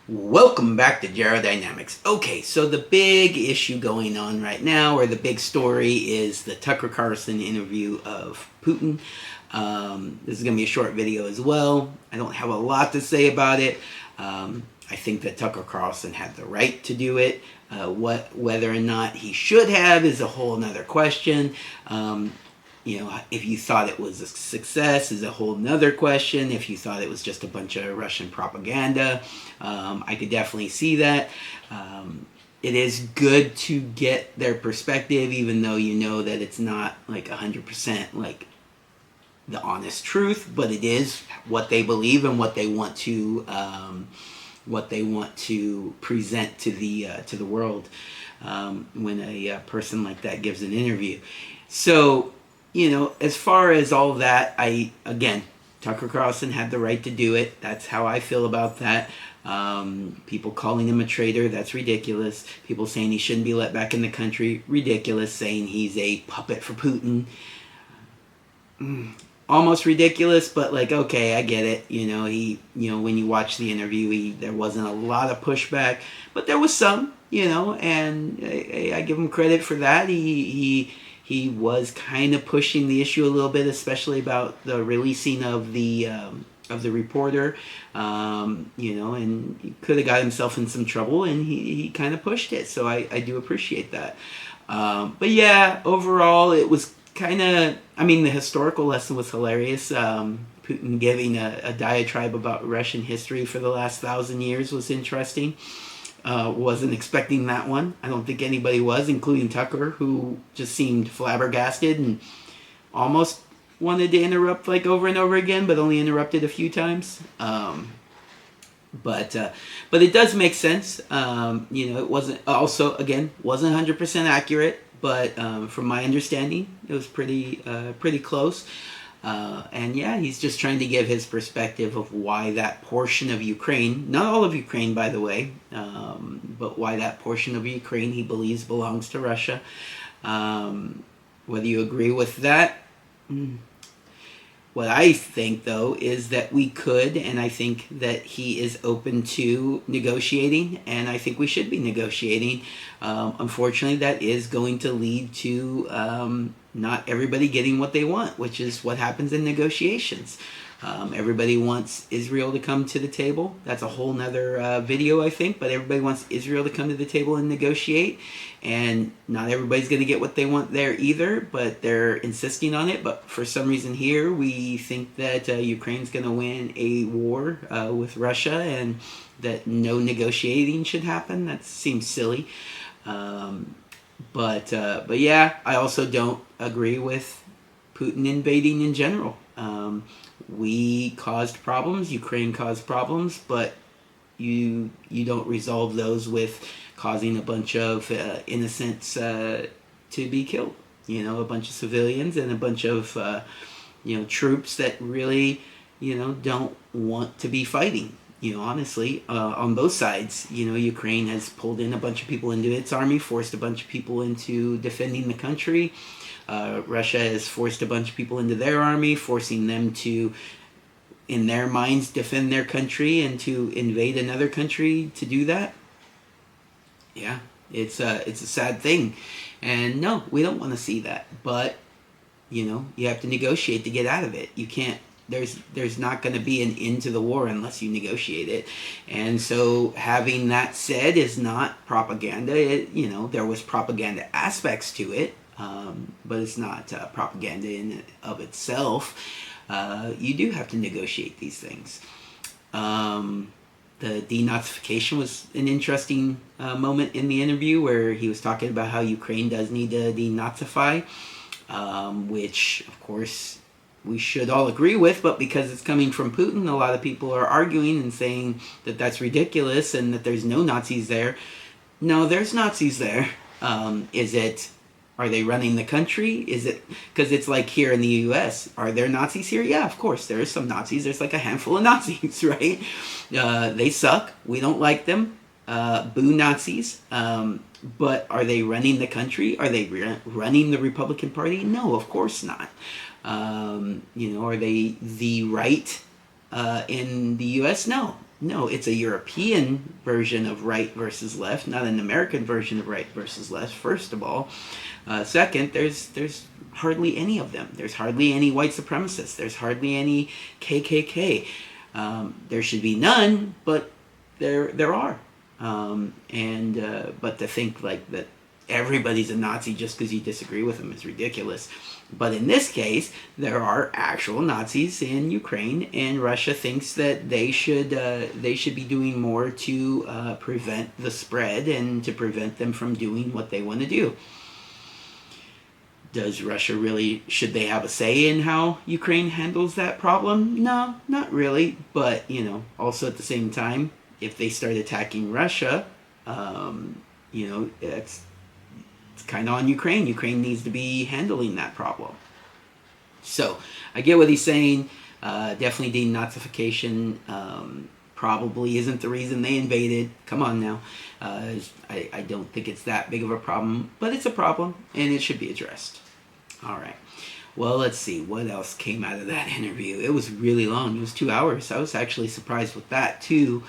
Welcome back to Dynamics. Okay, so the big issue going on right now, or the big story, is the Tucker Carlson interview of Putin. This is going to be a short video as well. I don't have a lot to say about it. I think that Tucker Carlson had the right to do it. Whether or not he should have is a whole nother question. If you thought it was a success is a whole nother question. If you thought it was just a bunch of Russian propaganda, I could definitely see that. It is good to get their perspective, even though you know that it's not like 100% like the honest truth, but it is what they believe and what they want to present to the world when a person like that gives an interview. So, as far as all of that, Tucker Carlson had the right to do it. That's how I feel about that. People calling him a traitor, that's ridiculous. People saying he shouldn't be let back in the country, ridiculous. Saying he's a puppet for Putin, almost ridiculous, but okay, I get it. When you watch the interview, there wasn't a lot of pushback, but there was some, and I give him credit for that. He was kind of pushing the issue a little bit, especially about the releasing of the reporter, and he could have got himself in some trouble, and he kind of pushed it. So I do appreciate that. But yeah, overall, it was kind of, the historical lesson was hilarious. Putin giving a diatribe about Russian history for the last 1,000 years was interesting. Wasn't expecting that one. I don't think anybody was, including Tucker, who just seemed flabbergasted and almost wanted to interrupt over and over again, but only interrupted a few times. But it does make sense. It wasn't 100% accurate, but from my understanding, it was pretty close. And yeah, he's just trying to give his perspective of why that portion of Ukraine, not all of Ukraine, by the way, but why that portion of Ukraine he believes belongs to Russia. Whether you agree with that, what I think, though, is that we could, and I think that he is open to negotiating, and I think we should be negotiating. Unfortunately, that is going to lead to not everybody getting what they want, which is what happens in negotiations. Everybody wants Israel to come to the table. That's a whole nother video, I think, but everybody wants Israel to come to the table and negotiate, and not everybody's going to get what they want there either, but they're insisting on it. But for some reason here, we think that Ukraine's going to win a war with Russia, and that no negotiating should happen. That seems silly. But yeah, I also don't agree with Putin invading in general. We caused problems, Ukraine caused problems, but you don't resolve those with causing a bunch of innocents to be killed. A bunch of civilians and a bunch of troops that really don't want to be fighting. Honestly, on both sides. Ukraine has pulled in a bunch of people into its army, forced a bunch of people into defending the country. Russia has forced a bunch of people into their army, forcing them to, in their minds, defend their country and to invade another country to do that. Yeah, it's a sad thing. And no, we don't want to see that. But, you have to negotiate to get out of it. You can't. There's not going to be an end to the war unless you negotiate it. And so having that said is not propaganda. There was propaganda aspects to it, but it's not propaganda in and of itself. You do have to negotiate these things. The denazification was an interesting moment in the interview where he was talking about how Ukraine does need to denazify, which, of course, we should all agree with, but because it's coming from Putin, a lot of people are arguing and saying that that's ridiculous and that there's no Nazis there. No, there's Nazis there. Are they running the country? Is it, because it's like here in the U.S., are there Nazis here? Yeah, of course, there are some Nazis. There's like a handful of Nazis, right? They suck. We don't like them. Boo Nazis. But are they running the country? Are they running the Republican Party? No, of course not. Are they the right in the U.S.? No, No, it's a European version of right versus left, not an American version of right versus left, first of all. Second, there's hardly any of them. There's hardly any white supremacists. There's hardly any KKK. There should be none, but there are. But to think like that everybody's a Nazi just because you disagree with them is ridiculous. But in this case, there are actual Nazis in Ukraine, and Russia thinks that they should be doing more to prevent the spread and to prevent them from doing what they want to do. Does Russia really, should they have a say in how Ukraine handles that problem? No, not really. But, also at the same time, if they start attacking Russia, it's kind of on Ukraine. Ukraine needs to be handling that problem. So I get what he's saying. Definitely denazification probably isn't the reason they invaded. Come on now. I don't think it's that big of a problem, but it's a problem and it should be addressed. All right. Well, let's see. What else came out of that interview? It was really long. It was 2 hours. I was actually surprised with that too.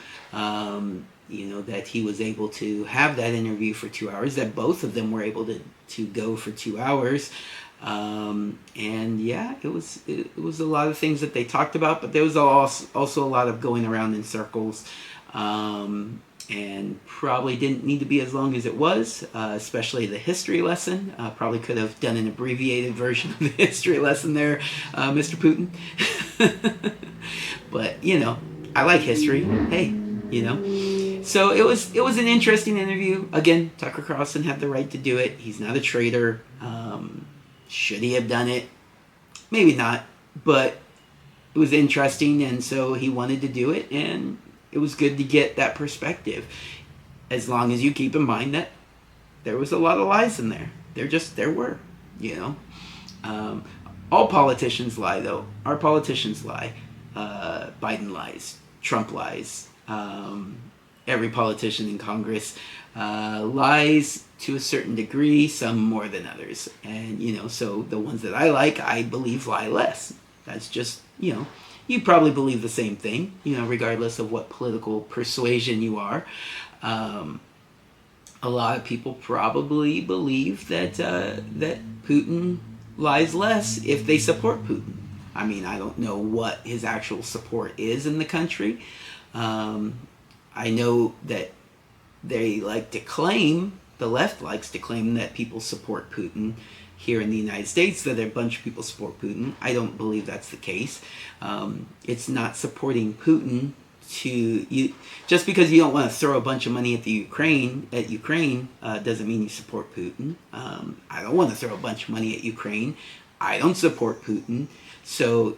That he was able to have that interview for 2 hours, that both of them were able to go for 2 hours. It was a lot of things that they talked about, but there was also a lot of going around in circles, and probably didn't need to be as long as it was, especially the history lesson. Probably could have done an abbreviated version of the history lesson there, Mr. Putin. But, I like history. Hey, So it was an interesting interview. Again, Tucker Carlson had the right to do it. He's not a traitor. Should he have done it? Maybe not. But it was interesting, and so he wanted to do it, and it was good to get that perspective. As long as you keep in mind that there was a lot of lies in there. There were. All politicians lie, though. Our politicians lie. Biden lies. Trump lies. Every politician in Congress lies to a certain degree, some more than others. And, so the ones that I believe lie less. That's just, you probably believe the same thing, regardless of what political persuasion you are. A lot of people probably believe that Putin lies less if they support Putin. I mean, I don't know what his actual support is in the country. I know that they like to claim, the left likes to claim that people support Putin here in the United States, that a bunch of people support Putin. I don't believe that's the case. It's not supporting Putin just because you don't want to throw a bunch of money at Ukraine doesn't mean you support Putin. I don't want to throw a bunch of money at Ukraine. I don't support Putin. So,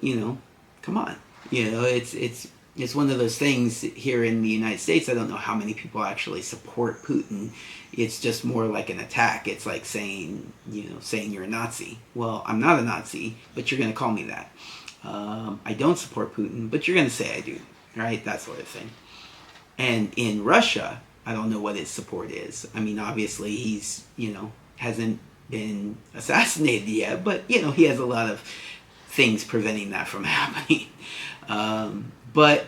come on. It's one of those things here in the United States. I don't know how many people actually support Putin. It's just more like an attack. It's like saying you're a Nazi. Well, I'm not a Nazi, but you're going to call me that. I don't support Putin, but you're going to say I do. Right? That sort of thing. And in Russia, I don't know what his support is. I mean, obviously he's, hasn't been assassinated yet, but, he has a lot of things preventing that from happening. But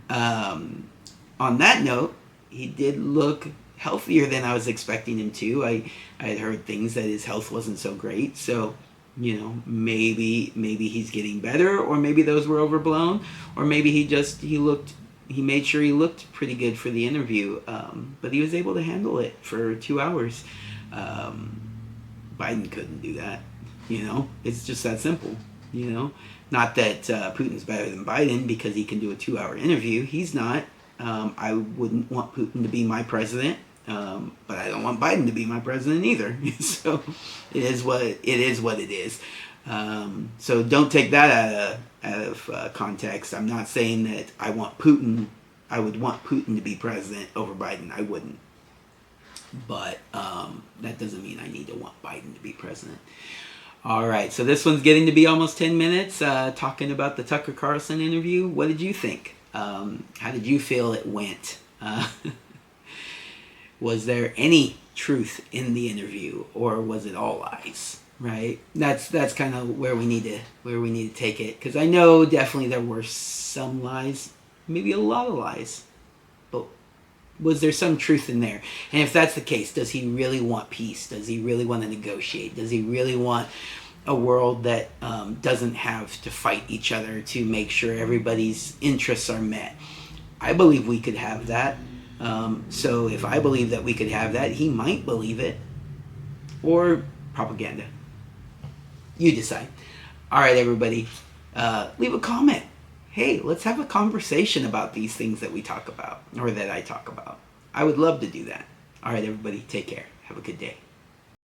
on that note, he did look healthier than I was expecting him to. I had heard things that his health wasn't so great. So, maybe he's getting better, or maybe those were overblown, or maybe he made sure he looked pretty good for the interview. But he was able to handle it for 2 hours. Biden couldn't do that. It's just that simple. Not that Putin's better than Biden because he can do a 2-hour interview. He's not. I wouldn't want Putin to be my president, but I don't want Biden to be my president either. So it is what it is. So don't take that out of context. I'm not saying that I would want Putin to be president over Biden. I wouldn't. But that doesn't mean I need to want Biden to be president. All right, so this one's getting to be almost 10 minutes, talking about the Tucker Carlson interview. What did you think? How did you feel it went? Was there any truth in the interview, or was it all lies? Right? That's kind of where we need to take it, because I know definitely there were some lies, maybe a lot of lies. was there some truth in there? And if that's the case, does he really want peace? Does he really want to negotiate? Does he really want a world that doesn't have to fight each other to make sure everybody's interests are met? I believe we could have that. So if I believe that we could have that, he might believe it. Or propaganda. You decide. All right, everybody. Leave a comment. Hey, let's have a conversation about these things that we talk about, or that I talk about. I would love to do that. All right, everybody. Take care. Have a good day.